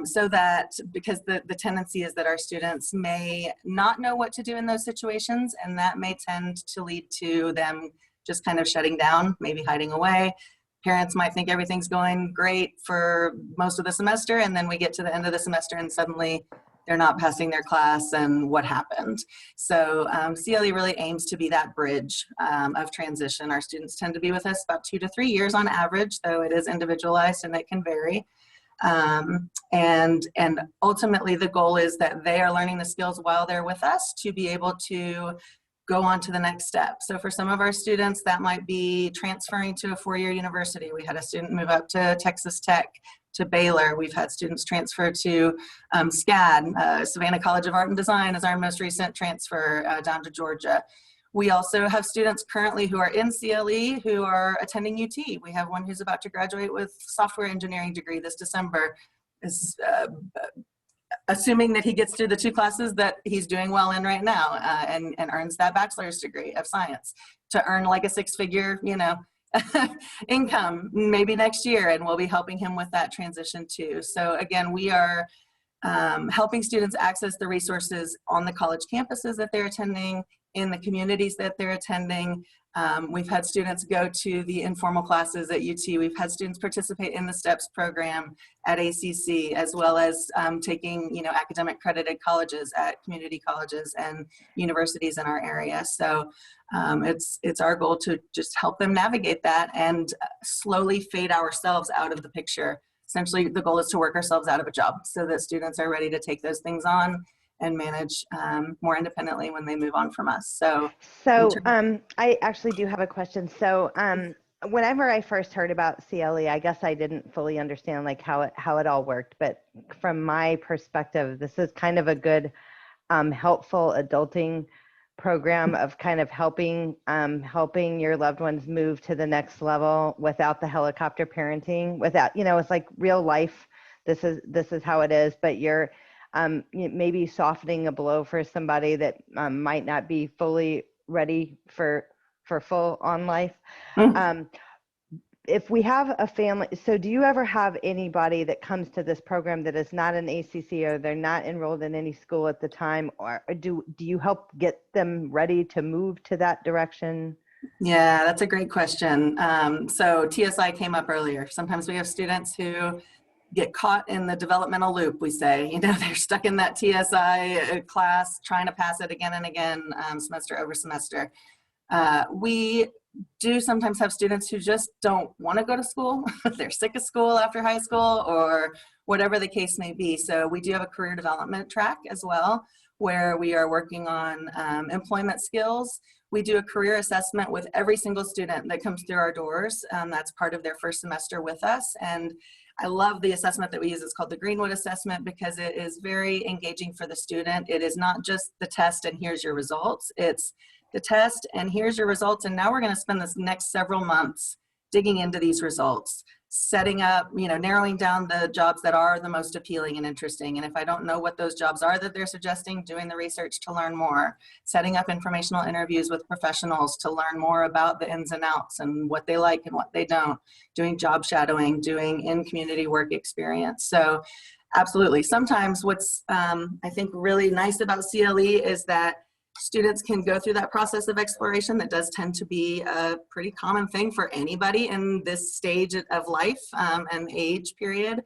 so that, because the tendency is that our students may not know what to do in those situations, and that may tend to lead to them just kind of shutting down, maybe hiding away, Parents might think everything's going great for most of the semester, and then we get to the end of the semester and suddenly they're not passing their class, and what happened? So CLE really aims to be that bridge of transition. Our students tend to be with us about 2 to 3 years on average, though it is individualized and it can vary. And ultimately the goal is that they are learning the skills while they're with us to be able to go on to the next step. So for some of our students, that might be transferring to a 4-year university. We had a student move up to Texas Tech, to Baylor. We've had students transfer to SCAD, Savannah College of Art and Design is our most recent transfer down to Georgia. We also have students currently who are in CLE who are attending UT. We have one who's about to graduate with software engineering degree this December. Is assuming that he gets through the 2 classes that he's doing well in right now and earns that bachelor's degree of science to earn like a 6-figure, you know, income maybe next year, and we'll be helping him with that transition too. So again, we are helping students access the resources on the college campuses that they're attending, in the communities that they're attending. We've had students go to the informal classes at UT. We've had students participate in the STEPS program at ACC, as well as taking, you know, academic credited colleges at community colleges and universities in our area. So it's our goal to just help them navigate that and slowly fade ourselves out of the picture. Essentially, the goal is to work ourselves out of a job so that students are ready to take those things on and manage more independently when they move on from us. So I actually do have a question. So whenever I first heard about CLE, I guess I didn't fully understand like how it all worked. But from my perspective, this is kind of a good, helpful adulting program of kind of helping your loved ones move to the next level without the helicopter parenting, without, you know, it's like real life. This is how it is, but you're maybe softening a blow for somebody that might not be fully ready for full on life. If we have a family, so do you ever have anybody that comes to this program that is not an ACC or they're not enrolled in any school at the time, or do you help get them ready to move to that direction? Yeah, that's a great question. So TSI came up earlier. Sometimes we have students who get caught in the developmental loop, we say. You know, they're stuck in that TSI class, trying to pass it again and again, semester over semester. We do sometimes have students who just don't want to go to school. They're sick of school after high school or whatever the case may be. So we do have a career development track as well, where we are working on employment skills. We do a career assessment with every single student that comes through our doors. That's part of their first semester with us. And I love the assessment that we use. It's called the Greenwood assessment because it is very engaging for the student. It is not just the test and here's your results. It's the test and here's your results. And now we're going to spend this next several months digging into these results, setting up, you know, narrowing down the jobs that are the most appealing and interesting. And if I don't know what those jobs are that they're suggesting, doing the research to learn more, setting up informational interviews with professionals to learn more about the ins and outs and what they like and what they don't, doing job shadowing, doing in-community work experience. So absolutely. Sometimes what's I think really nice about CLE is that students can go through that process of exploration that does tend to be a pretty common thing for anybody in this stage of life and age period,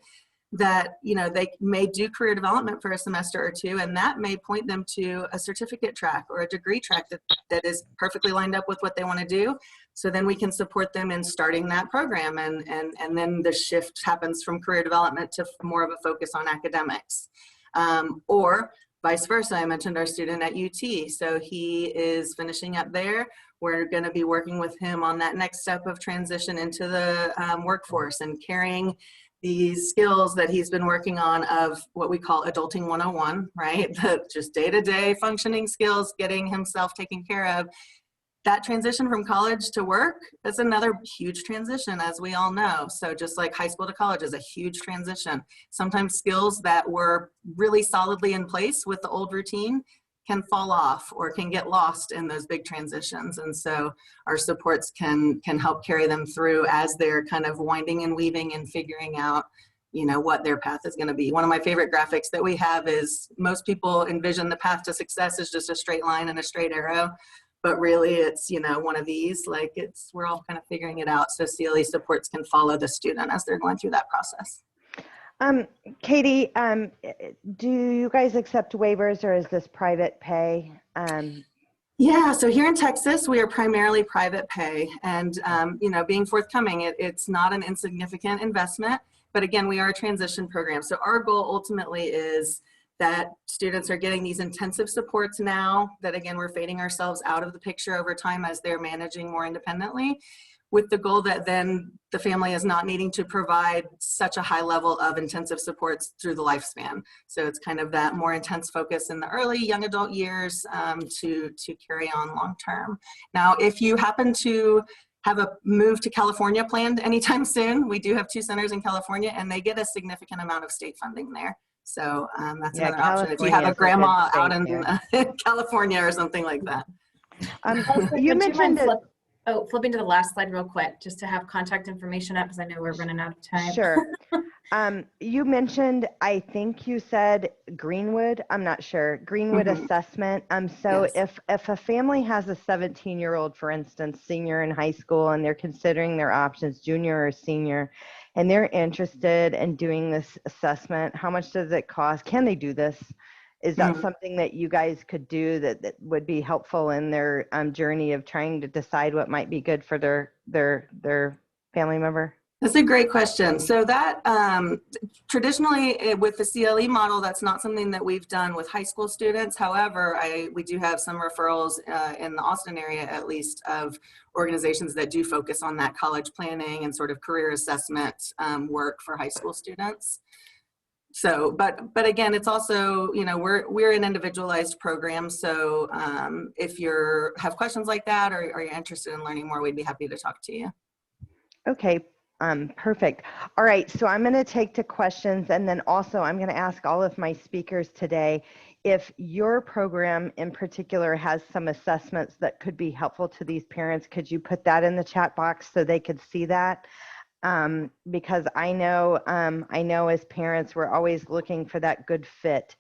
that, you know, they may do career development for a semester or two, and that may point them to a certificate track or a degree track that is perfectly lined up with what they want to do. So then we can support them in starting that program, and then the shift happens from career development to more of a focus on academics. Or vice versa, I mentioned our student at UT. So he is finishing up there. We're going to be working with him on that next step of transition into the workforce and carrying these skills that he's been working on of what we call adulting 101, right? The just day-to-day functioning skills, getting himself taken care of. That transition from college to work is another huge transition, as we all know. So just like high school to college is a huge transition. Sometimes skills that were really solidly in place with the old routine can fall off or can get lost in those big transitions. And so our supports can help carry them through as they're kind of winding and weaving and figuring out, you know, what their path is going to be. One of my favorite graphics that we have is most people envision the path to success as just a straight line and a straight arrow. but really it's, you know, one of these, like we're all kind of figuring it out so CLE supports can follow the student as they're going through that process. Katie, do you guys accept waivers, or is this private pay? Yeah, so here in Texas, we are primarily private pay, and you know, being forthcoming, it's not an insignificant investment, but again, we are a transition program. So our goal ultimately is that students are getting these intensive supports now, that again, we're fading ourselves out of the picture over time as they're managing more independently, with the goal that then the family is not needing to provide such a high level of intensive supports through the lifespan. So it's kind of that more intense focus in the early young adult years to carry on long term. Now, if you happen to have a move to California planned anytime soon, we do have 2 centers in California, and they get a significant amount of state funding there. So that's another option if you have a grandma out in California or something like that. You mentioned flipping to the last slide real quick, just to have contact information up, because I know we're running out of time. Sure. You mentioned, I think you said Greenwood, I'm not sure, Greenwood assessment. So yes. if a family has a 17-year-old, for instance, senior in high school, and they're considering their options, junior or senior, and they're interested in doing this assessment, how much does it cost? Can they do this? Is that something that you guys could do that would be helpful in their journey of trying to decide what might be good for their family member? That's a great question. So that traditionally with the CLE model, that's not something that we've done with high school students. However, we do have some referrals in the Austin area, at least, of organizations that do focus on that college planning and sort of career assessment work for high school students. So, but again, it's also, you know, we're an individualized program. So if you have questions like that, or you're interested in learning more, we'd be happy to talk to you. Okay, perfect. All right, so I'm going to take to questions, and then also I'm going to ask all of my speakers today if your program in particular has some assessments that could be helpful to these parents. Could you put that in the chat box so they could see that? Because I know as parents, we're always looking for that good fit.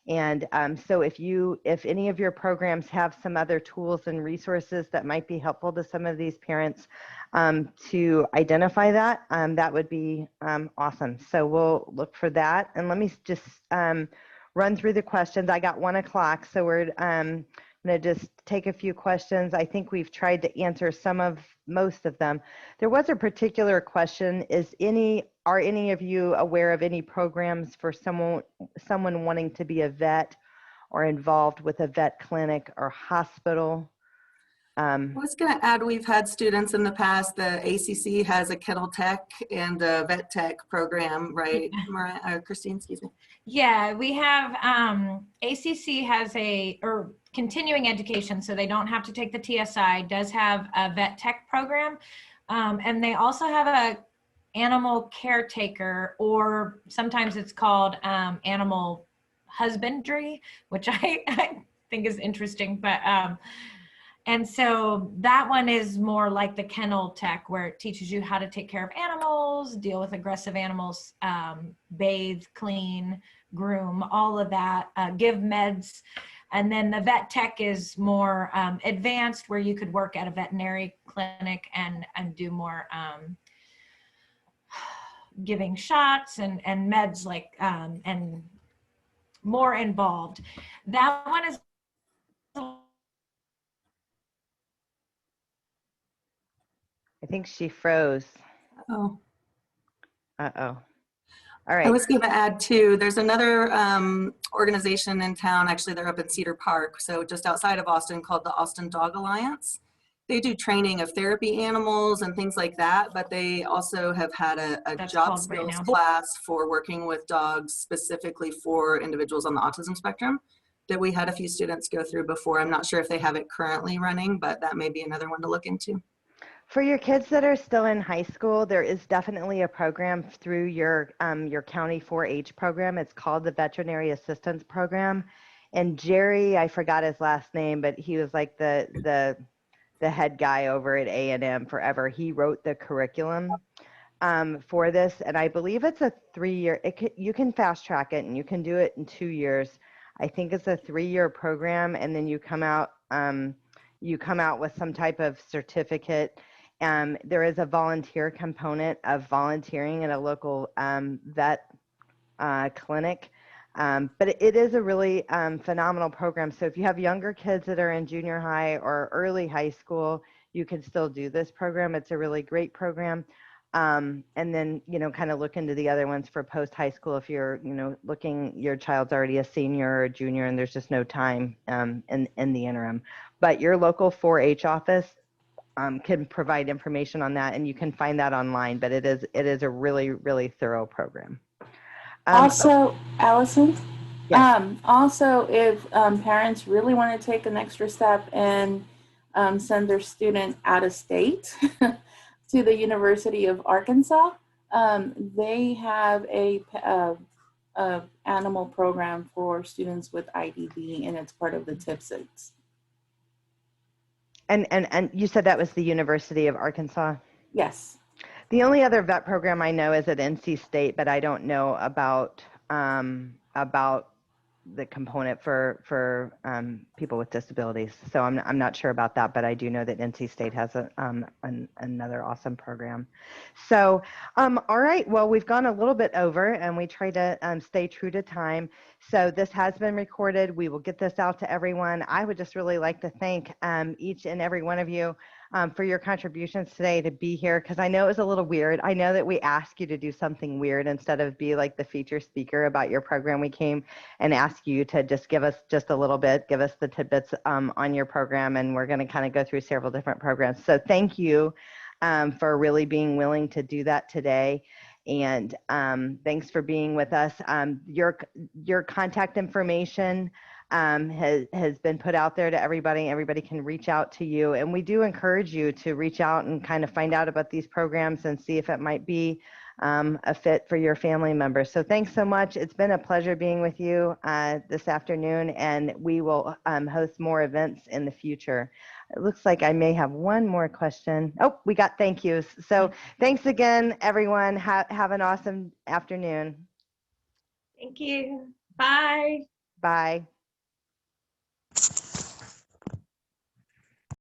And so if any of your programs have some other tools and resources that might be helpful to some of these parents to identify that, that would be awesome. So we'll look for that. And let me just run through the questions. I got 1 o'clock, so we're going to just take a few questions. I think we've tried to answer most of them. There was a particular question, are any of you aware of any programs for someone wanting to be a vet or involved with a vet clinic or hospital? I was going to add, we've had students in the past. The ACC has a kennel tech and a vet tech program, right? Christine, excuse me. Yeah, we have ACC has or continuing education, so they don't have to take the TSI, does have a vet tech program. And they also have a animal caretaker, or sometimes it's called animal husbandry, which I think is interesting. But and so that one is more like the kennel tech, where it teaches you how to take care of animals, deal with aggressive animals, bathe, clean, groom, all of that, give meds. And then the vet tech is more advanced, where you could work at a veterinary clinic and do more giving shots and meds, like and more involved. That one is I think she froze. Oh. Uh-oh. All right. I was going to add too, there's another organization in town, actually they're up in Cedar Park, so just outside of Austin, called the Austin Dog Alliance. They do training of therapy animals and things like that, but they also have had a job skills class for working with dogs specifically for individuals on the autism spectrum that we had a few students go through before. I'm not sure if they have it currently running, but that may be another one to look into. For your kids that are still in high school, there is definitely a program through your county 4-H program. It's called the Veterinary Assistance Program. And Jerry, I forgot his last name, but he was like the head guy over at A&M forever. He wrote the curriculum for this, and I believe it's a 3-year. You can fast track it, and you can do it in 2 years. I think it's a 3-year program, and then you come out. you come out with some type of certificate. There is a volunteer component of volunteering at a local vet clinic. But it is a really phenomenal program. So if you have younger kids that are in junior high or early high school, you can still do this program. It's a really great program. And then, kind of look into the other ones for post high school if you're, your child's already a senior or a junior and there's just no time in the interim. But your local 4-H office can provide information on that, and you can find that online. But it is a really, really thorough program. Also, Allison, Yes. also if parents really want to take an extra step and send their student out of state to the University of Arkansas, they have a animal program for students with IDD, and it's part of the TIPSITs. And you said that was the University of Arkansas? Yes. The only other vet program I know is at NC State, but I don't know about the component for people with disabilities. So I'm not sure about that, but I do know that NC State has another awesome program. So all right, well, we've gone a little bit over, and we try to stay true to time. So this has been recorded. We will get this out to everyone. I would just really like to thank each and every one of you for your contributions today to be here, because I know it was a little weird. I know that we asked you to do something weird instead of be like the feature speaker about your program. We came and asked you to just give us just a little bit, give us the tidbits on your program, and we're going to kind of go through several different programs. So thank you for really being willing to do that today. And thanks for being with us. Your contact information has been put out there to everybody. Everybody can reach out to you. And we do encourage you to reach out and kind of find out about these programs and see if it might be a fit for your family members. So thanks so much. It's been a pleasure being with you this afternoon, and we will host more events in the future. It looks like I may have one more question. Oh, we got thank yous. So thanks again, everyone. Have an awesome afternoon. Thank you. Bye. Bye.